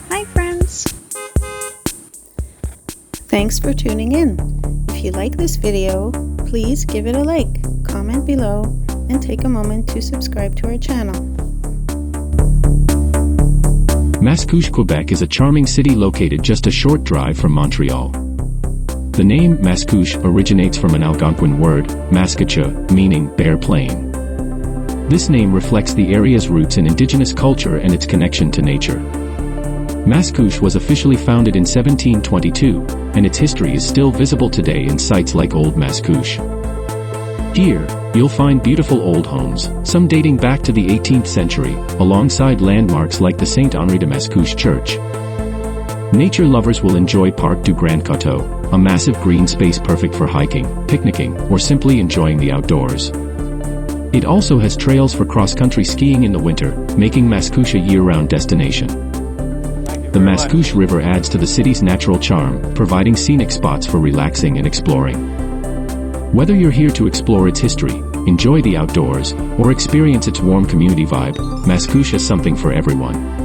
Hi friends! Thanks for tuning in. If you like this video, please give it a like, comment below, and take a moment to subscribe to our channel. Mascouche, Quebec is a charming city located just a short drive from Montreal. The name Mascouche originates from an Algonquin word, Mascouche, meaning bare plain. This name reflects the area's roots in indigenous culture and its connection to nature. Mascouche was officially founded in 1722, and its history is still visible today in sites like Old Mascouche. Here, you'll find beautiful old homes, some dating back to the 18th century, alongside landmarks like the Saint-Henri de Mascouche Church. Nature lovers will enjoy Parc du Grand Coteau, a massive green space perfect for hiking, picnicking, or simply enjoying the outdoors. It also has trails for cross-country skiing in the winter, making Mascouche a year-round destination. The Mascouche River adds to the city's natural charm, providing scenic spots for relaxing and exploring. Whether you're here to explore its history, enjoy the outdoors, or experience its warm community vibe, Mascouche has something for everyone.